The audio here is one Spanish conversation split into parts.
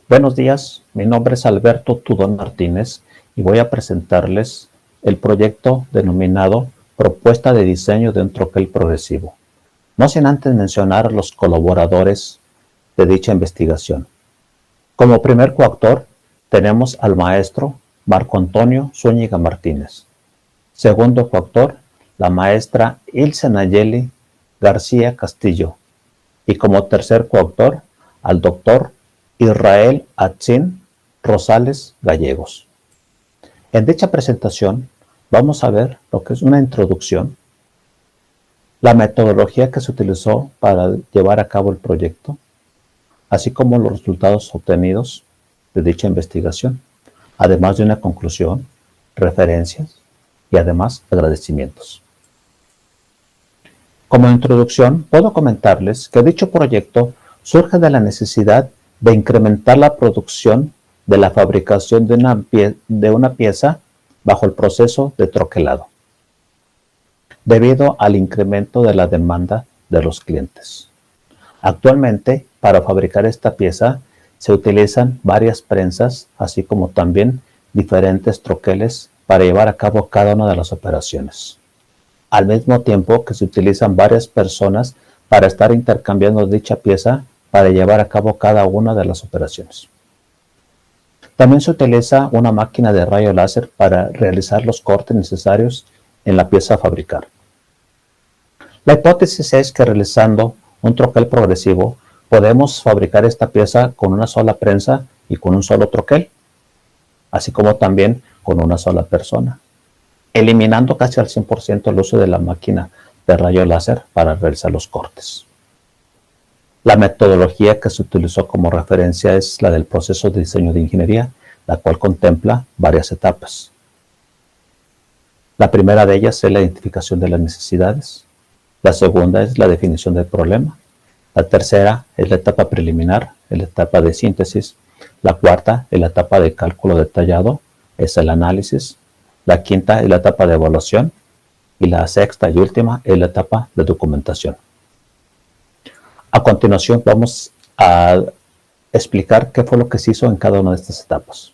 Buenos días, mi nombre es Alberto Tudón Martínez y voy a presentarles el proyecto denominado Propuesta de diseño de un troquel progresivo, no sin antes mencionar a los colaboradores de dicha investigación. Como primer coautor tenemos al maestro Marco Antonio Zúñiga Martínez. Segundo coautor, la maestra Ilse Nayeli García Castillo. Y como tercer coautor, al doctor Israel Atzin Rosales Gallegos. En dicha presentación vamos a ver lo que es una introducción, la metodología que se utilizó para llevar a cabo el proyecto, así como los resultados obtenidos de dicha investigación, además de una conclusión, referencias y además agradecimientos. Como introducción, puedo comentarles que dicho proyecto surge de la necesidad de incrementar la producción de la fabricación de una pieza bajo el proceso de troquelado, debido al incremento de la demanda de los clientes. Actualmente, para fabricar esta pieza, se utilizan varias prensas, así como también diferentes troqueles para llevar a cabo cada una de las operaciones. Al mismo tiempo que se utilizan varias personas para estar intercambiando dicha pieza para llevar a cabo cada una de las operaciones. También se utiliza una máquina de rayo láser para realizar los cortes necesarios en la pieza a fabricar. La hipótesis es que realizando un troquel progresivo podemos fabricar esta pieza con una sola prensa y con un solo troquel, así como también con una sola persona, eliminando casi al 100% el uso de la máquina de rayo láser para realizar los cortes. La metodología que se utilizó como referencia es la del proceso de diseño de ingeniería, la cual contempla varias etapas. La primera de ellas es la identificación de las necesidades. La segunda es la definición del problema. La tercera es la etapa preliminar, la etapa de síntesis. La cuarta es la etapa de cálculo detallado, es el análisis. La quinta es la etapa de evaluación. Y la sexta y última es la etapa de documentación. A continuación vamos a explicar qué fue lo que se hizo en cada una de estas etapas.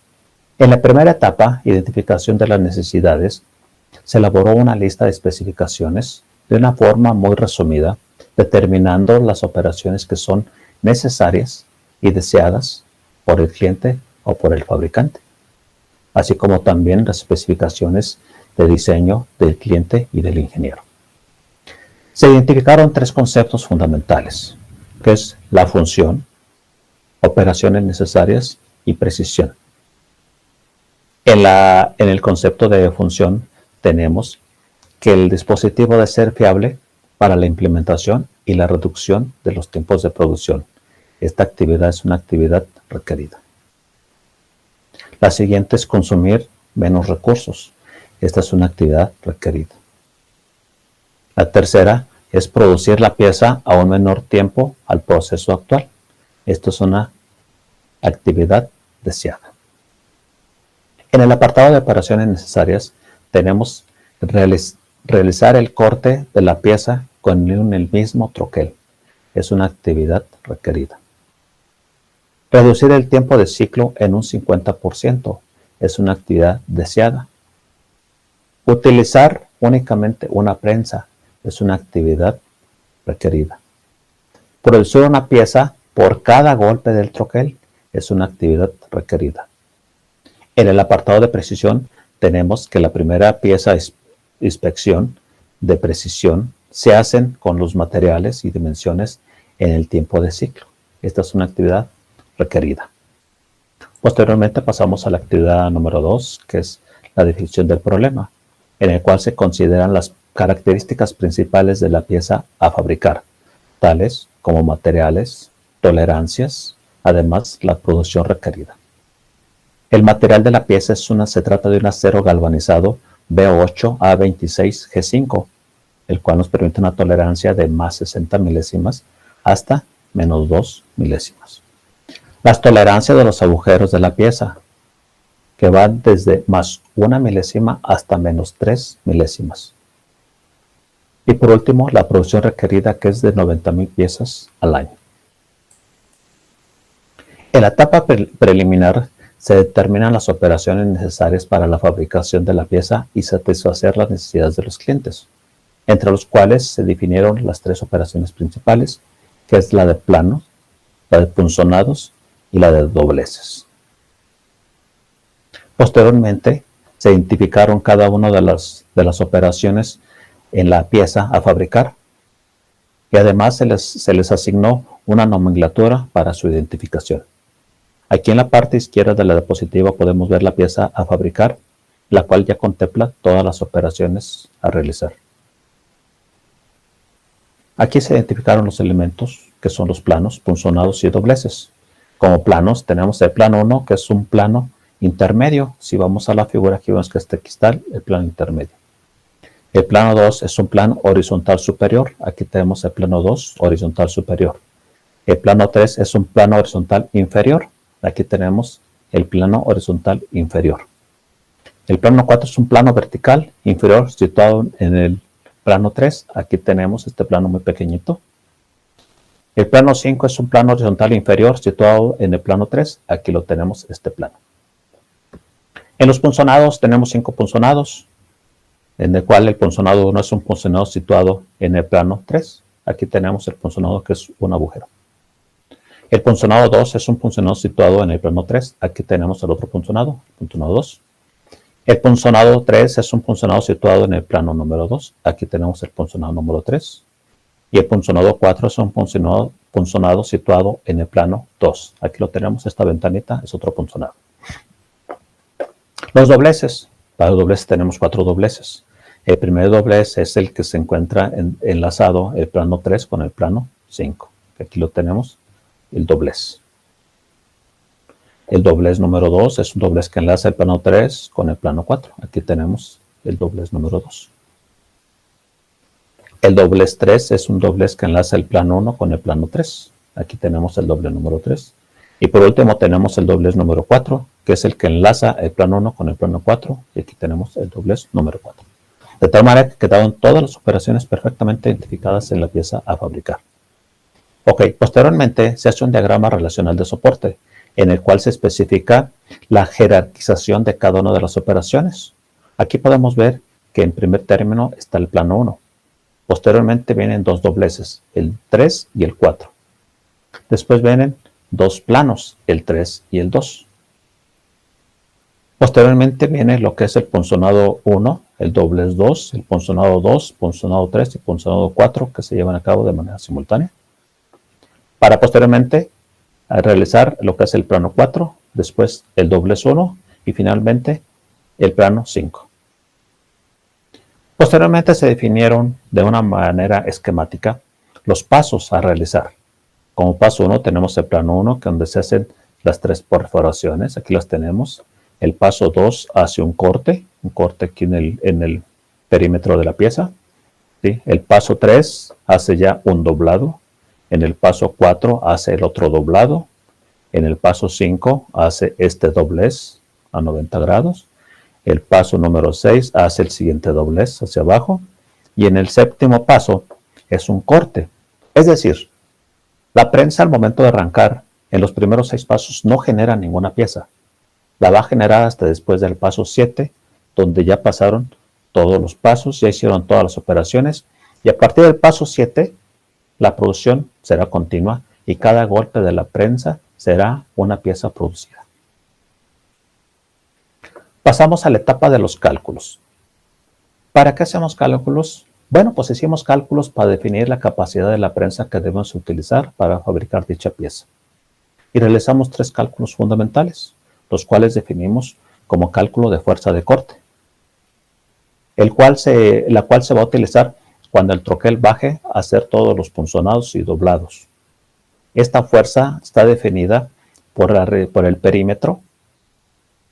En la primera etapa, identificación de las necesidades, se elaboró una lista de especificaciones de una forma muy resumida, determinando las operaciones que son necesarias y deseadas por el cliente o por el fabricante, así como también las especificaciones de diseño del cliente y del ingeniero. Se identificaron tres conceptos fundamentales, que es la función, operaciones necesarias y precisión. En el concepto de función tenemos que el dispositivo debe ser fiable para la implementación y la reducción de los tiempos de producción. Esta actividad es una actividad requerida. La siguiente es consumir menos recursos. Esta es una actividad requerida. La tercera es producir la pieza a un menor tiempo al proceso actual. Esto es una actividad deseada. En el apartado de operaciones necesarias tenemos realizar el corte de la pieza con el mismo troquel. Es una actividad requerida. Reducir el tiempo de ciclo en un 50%. Es una actividad deseada. Utilizar únicamente una prensa. Es una actividad requerida. Producir una pieza por cada golpe del troquel es una actividad requerida. En el apartado de precisión tenemos que la primera pieza inspección de precisión se hacen con los materiales y dimensiones en el tiempo de ciclo. Esta es una actividad requerida. Posteriormente pasamos a la actividad número 2, que es la definición del problema, en el cual se consideran las características principales de la pieza a fabricar, tales como materiales, tolerancias, además la producción requerida. El material de la pieza se trata de un acero galvanizado B8 A26 G5, el cual nos permite una tolerancia de más 60 milésimas hasta menos 2 milésimas. Las tolerancias de los agujeros de la pieza, que van desde más 1 milésima hasta menos 3 milésimas. Y por último, la producción requerida, que es de 90,000 piezas al año. En la etapa preliminar se determinan las operaciones necesarias para la fabricación de la pieza y satisfacer las necesidades de los clientes, entre los cuales se definieron las tres operaciones principales, que es la de planos, la de punzonados y la de dobleces. Posteriormente, se identificaron cada una de las operaciones en la pieza a fabricar y además se les asignó una nomenclatura para su identificación. Aquí en la parte izquierda de la diapositiva podemos ver la pieza a fabricar, la cual ya contempla todas las operaciones a realizar. Aquí se identificaron los elementos que son los planos, punzonados y dobleces. Como planos tenemos el plano 1, que es un plano intermedio. Si vamos a la figura, aquí vemos que aquí está el plano intermedio. El plano 2 es un plano horizontal superior. Aquí tenemos el plano 2, horizontal superior. El plano 3 es un plano horizontal inferior. Aquí tenemos el plano horizontal inferior. El plano 4 es un plano vertical inferior situado en el plano 3. Aquí tenemos este plano muy pequeñito. El plano 5 es un plano horizontal inferior situado en el plano 3. Aquí lo tenemos, este plano. En los punzonados tenemos 5 punzonados, en el cual el punzonado 1 es un punzonado situado en el plano 3. Aquí tenemos el punzonado que es un agujero. El punzonado 2 es un punzonado situado en el plano 3. Aquí tenemos el otro punzonado 2. El punzonado 3 es un punzonado situado en el plano número 2. Aquí tenemos el punzonado número 3. Y el punzonado 4 es un punzonado situado en el plano 2. Aquí lo tenemos, esta ventanita es otro punzonado. Los dobleces. Para los dobleces tenemos 4 dobleces. El primer doblez es el que se encuentra enlazado el plano 3 con el plano 5. Aquí lo tenemos, el doblez. El doblez número 2 es un doblez que enlaza el plano 3 con el plano 4. Aquí tenemos el doblez número 2. El doblez 3 es un doblez que enlaza el plano 1 con el plano 3. Aquí tenemos el doblez número 3. Y por último tenemos el doblez número 4, que es el que enlaza el plano 1 con el plano 4. Y aquí tenemos el doblez número 4. De tal manera que quedaron todas las operaciones perfectamente identificadas en la pieza a fabricar. Ok, posteriormente se hace un diagrama relacional de soporte, en el cual se especifica la jerarquización de cada una de las operaciones. Aquí podemos ver que en primer término está el plano 1. Posteriormente vienen 2 dobleces, el 3 y el 4. Después vienen 2 planos, el 3 y el 2. Posteriormente viene lo que es el punzonado 1, el doblez 2, el punzonado 2, punzonado 3 y punzonado 4, que se llevan a cabo de manera simultánea. Para posteriormente realizar lo que es el plano 4, después el doblez 1 y finalmente el plano 5. Posteriormente se definieron de una manera esquemática los pasos a realizar. Como paso 1 tenemos el plano 1, donde se hacen las 3 perforaciones. Aquí las tenemos. El paso 2 hace un corte aquí en el perímetro de la pieza. ¿Sí? El paso 3 hace ya un doblado. En el paso 4 hace el otro doblado. En el paso 5 hace este doblez a 90 grados. El paso número 6 hace el siguiente doblez hacia abajo. Y en el séptimo paso es un corte. Es decir, la prensa al momento de arrancar en los primeros 6 pasos no genera ninguna pieza. La va a generar hasta después del paso 7, donde ya pasaron todos los pasos, ya hicieron todas las operaciones. Y a partir del paso 7, la producción será continua y cada golpe de la prensa será una pieza producida. Pasamos a la etapa de los cálculos. ¿Para qué hacemos cálculos? Bueno, pues hicimos cálculos para definir la capacidad de la prensa que debemos utilizar para fabricar dicha pieza. Y realizamos 3 cálculos fundamentales, los cuales definimos como cálculo de fuerza de corte, la cual se va a utilizar cuando el troquel baje a hacer todos los punzonados y doblados. Esta fuerza está definida por el perímetro,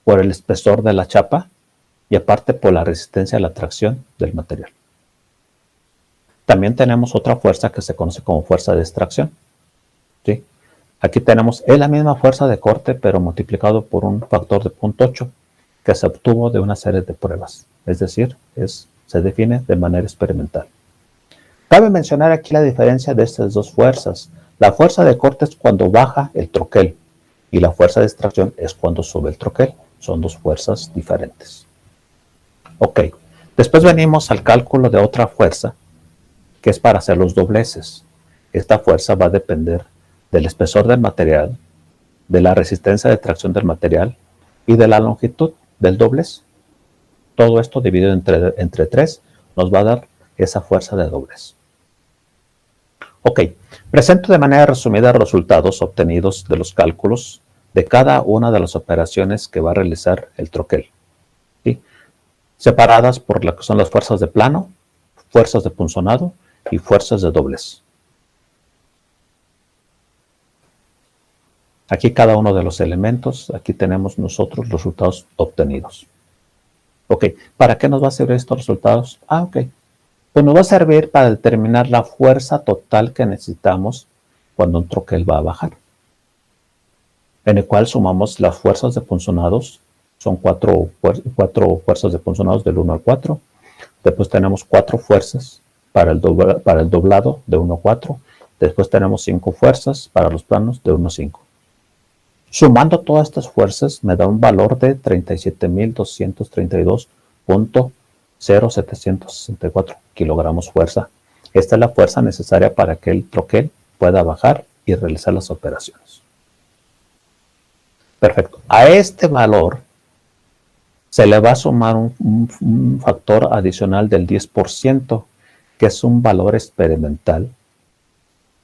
por el espesor de la chapa y aparte por la resistencia a la tracción del material. También tenemos otra fuerza que se conoce como fuerza de extracción. ¿Sí? Aquí tenemos la misma fuerza de corte, pero multiplicado por un factor de 0.8 que se obtuvo de una serie de pruebas. Es decir, se define de manera experimental. Cabe mencionar aquí la diferencia de estas dos fuerzas. La fuerza de corte es cuando baja el troquel, y la fuerza de extracción es cuando sube el troquel. Son dos fuerzas diferentes. Ok, después venimos al cálculo de otra fuerza, que es para hacer los dobleces. Esta fuerza va a depender del espesor del material, de la resistencia de tracción del material y de la longitud del doblez. Todo esto dividido entre 3 nos va a dar esa fuerza de doblez. Ok, presento de manera resumida los resultados obtenidos de los cálculos de cada una de las operaciones que va a realizar el troquel, ¿sí? Separadas por lo que son las fuerzas de plano, fuerzas de punzonado y fuerzas de doblez. Aquí cada uno de los elementos, aquí tenemos nosotros los resultados obtenidos. Ok, ¿para qué nos va a servir estos resultados? Ok, pues nos va a servir para determinar la fuerza total que necesitamos cuando un troquel va a bajar. En el cual sumamos las fuerzas de punzonados, son cuatro fuerzas de punzonados del 1 al 4. Después tenemos 4 fuerzas para el doblado de 1 a 4. Después tenemos 5 fuerzas para los planos de 1 a 5. Sumando todas estas fuerzas me da un valor de 37.232.0764 kilogramos fuerza. Esta es la fuerza necesaria para que el troquel pueda bajar y realizar las operaciones. Perfecto. A este valor se le va a sumar un factor adicional del 10%, que es un valor experimental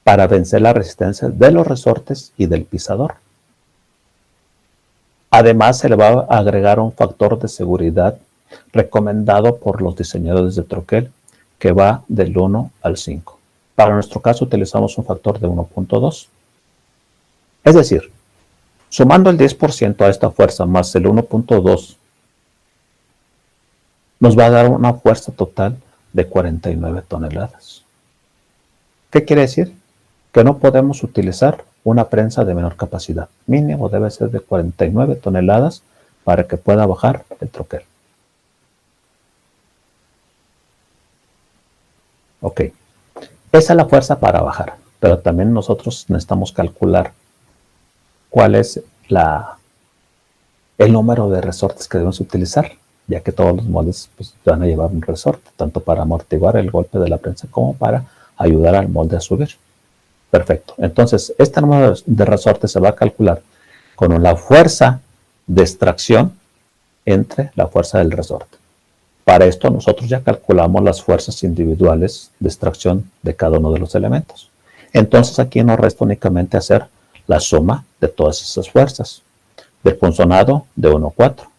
para vencer la resistencia de los resortes y del pisador. Además, se le va a agregar un factor de seguridad recomendado por los diseñadores de troquel, que va del 1 al 5. Para nuestro caso utilizamos un factor de 1.2. Es decir, sumando el 10% a esta fuerza más el 1.2, nos va a dar una fuerza total de 49 toneladas. ¿Qué quiere decir? Que no podemos utilizar una prensa de menor capacidad. Mínimo debe ser de 49 toneladas para que pueda bajar el troquel. Ok, esa es la fuerza para bajar, pero también nosotros necesitamos calcular cuál es el número de resortes que debemos utilizar, ya que todos los moldes pues, van a llevar un resorte, tanto para amortiguar el golpe de la prensa como para ayudar al molde a subir. Perfecto. Entonces, este número de resortes se va a calcular con la fuerza de extracción entre la fuerza del resorte. Para esto nosotros ya calculamos las fuerzas individuales de extracción de cada uno de los elementos. Entonces aquí nos resta únicamente hacer la suma de todas esas fuerzas. Del punzonado de 1 a 4,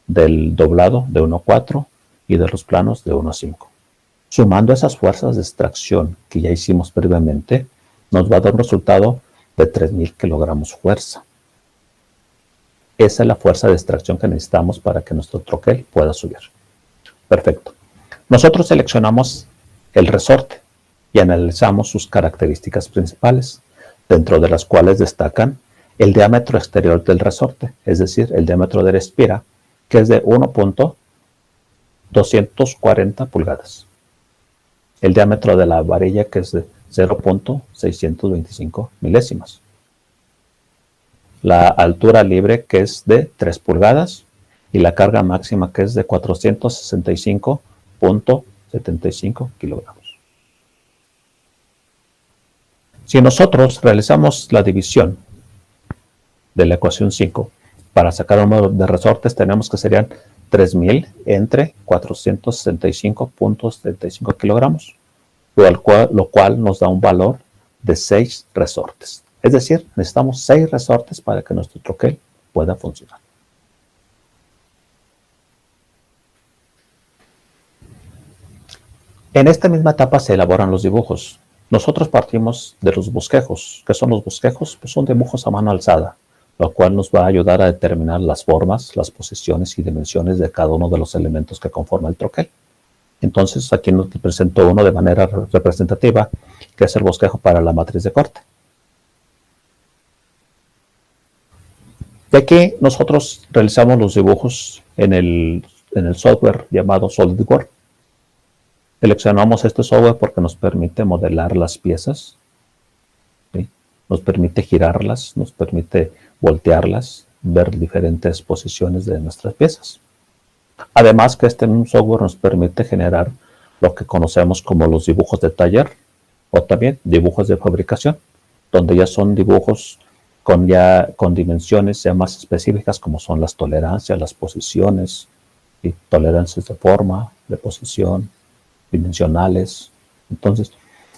del doblado de 1 a 4 y de los planos de 1 a 5. Sumando esas fuerzas de extracción que ya hicimos previamente, nos va a dar un resultado de 3.000 kilogramos fuerza. Esa es la fuerza de extracción que necesitamos para que nuestro troquel pueda subir. Perfecto. Nosotros seleccionamos el resorte y analizamos sus características principales, dentro de las cuales destacan el diámetro exterior del resorte, es decir, el diámetro de la espira, que es de 1.240 pulgadas. El diámetro de la varilla, que es de 0.625 milésimas. La altura libre, que es de 3 pulgadas. Y la carga máxima, que es de 465.75 kilogramos. Si nosotros realizamos la división de la ecuación 5, para sacar un número de resortes tenemos que serían 3.000 entre 465.75 kilogramos, lo cual nos da un valor de 6 resortes. Es decir, necesitamos 6 resortes para que nuestro troquel pueda funcionar. En esta misma etapa se elaboran los dibujos. Nosotros partimos de los bosquejos. ¿Qué son los bosquejos? Pues son dibujos a mano alzada, lo cual nos va a ayudar a determinar las formas, las posiciones y dimensiones de cada uno de los elementos que conforman el troquel. Entonces aquí nos presento uno de manera representativa, que es el bosquejo para la matriz de corte. De aquí nosotros realizamos los dibujos en el software llamado SolidWorks. Seleccionamos este software porque nos permite modelar las piezas, ¿sí? nos permite girarlas, nos permite voltearlas, ver diferentes posiciones de nuestras piezas. Además que este software nos permite generar lo que conocemos como los dibujos de taller o también dibujos de fabricación, donde ya son dibujos con dimensiones ya más específicas, como son las tolerancias, las posiciones y tolerancias de forma, de posición, dimensionales. Entonces,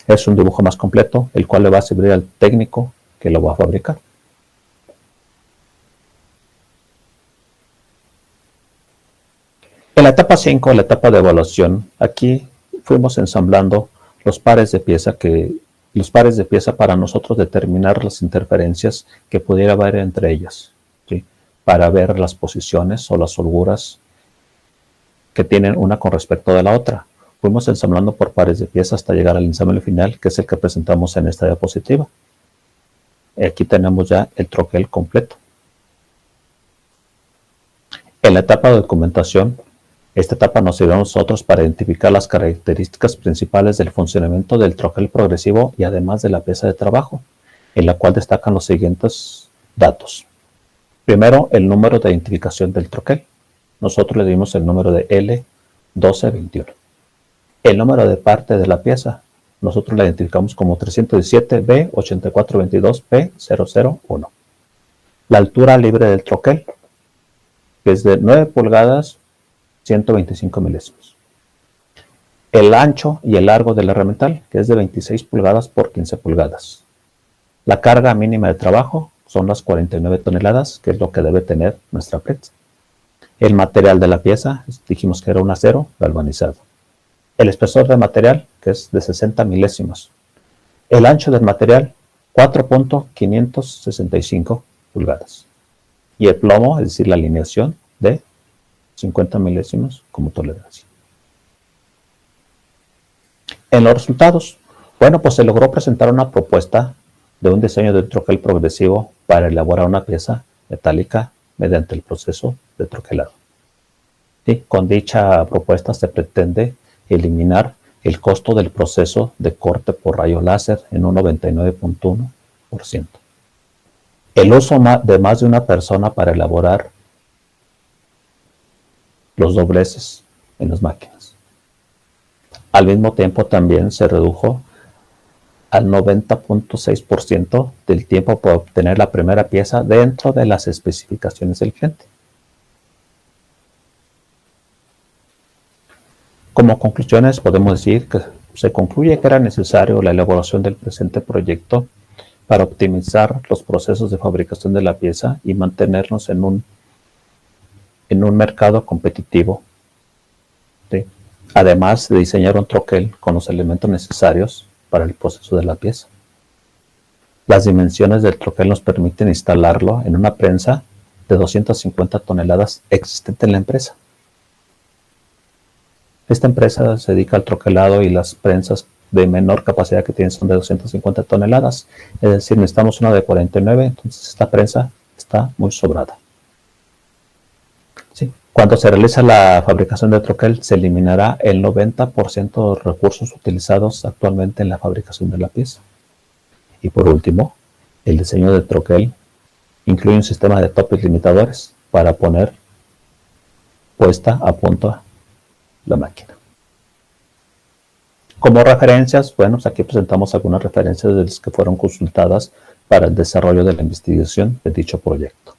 es un dibujo más completo, el cual le va a servir al técnico que lo va a fabricar. En la etapa 5, la etapa de evaluación, aquí fuimos ensamblando los pares de pieza para nosotros determinar las interferencias que pudiera haber entre ellas, ¿sí? Para ver las posiciones o las holguras que tienen una con respecto de la otra. Fuimos ensamblando por pares de pieza hasta llegar al ensamble final, que es el que presentamos en esta diapositiva. Aquí tenemos ya el troquel completo. En la etapa de documentación, esta etapa nos sirve a nosotros para identificar las características principales del funcionamiento del troquel progresivo y además de la pieza de trabajo, en la cual destacan los siguientes datos. Primero, el número de identificación del troquel. Nosotros le dimos el número de L1221. El número de parte de la pieza, nosotros la identificamos como 317B8422P001. La altura libre del troquel, que es de 9 pulgadas, 125 milésimos. El ancho y el largo del herramental, que es de 26 pulgadas por 15 pulgadas. La carga mínima de trabajo son las 49 toneladas, que es lo que debe tener nuestra prensa. El material de la pieza, dijimos que era un acero galvanizado. El espesor de material, que es de 60 milésimos. El ancho del material, 4.565 pulgadas. Y el plomo, es decir, la alineación de 50 milésimos como tolerancia. En los resultados, bueno, pues se logró presentar una propuesta de un diseño de troquel progresivo para elaborar una pieza metálica mediante el proceso de troquelado. Y con dicha propuesta se pretende eliminar el costo del proceso de corte por rayo láser en un 99.1%. El uso de más de una persona para elaborar los dobleces en las máquinas. Al mismo tiempo también se redujo al 90.6% del tiempo para obtener la primera pieza dentro de las especificaciones del cliente. Como conclusiones podemos decir que se concluye que era necesario la elaboración del presente proyecto para optimizar los procesos de fabricación de la pieza y mantenernos en un mercado competitivo. ¿Sí? Además de diseñar un troquel con los elementos necesarios para el proceso de la pieza. Las dimensiones del troquel nos permiten instalarlo en una prensa de 250 toneladas existente en la empresa. Esta empresa se dedica al troquelado y las prensas de menor capacidad que tienen son de 250 toneladas. Es decir, necesitamos una de 49, entonces esta prensa está muy sobrada. ¿Sí? Cuando se realiza la fabricación de troquel, se eliminará el 90% de los recursos utilizados actualmente en la fabricación de la pieza. Y por último, el diseño de troquel incluye un sistema de topes limitadores para poner puesta a punto la máquina. Como referencias, bueno, aquí presentamos algunas referencias de las que fueron consultadas para el desarrollo de la investigación de dicho proyecto.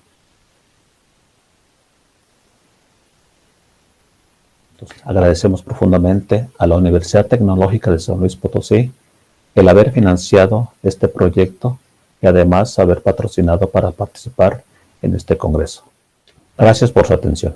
Entonces, agradecemos profundamente a la Universidad Tecnológica de San Luis Potosí el haber financiado este proyecto y además haber patrocinado para participar en este congreso. Gracias por su atención.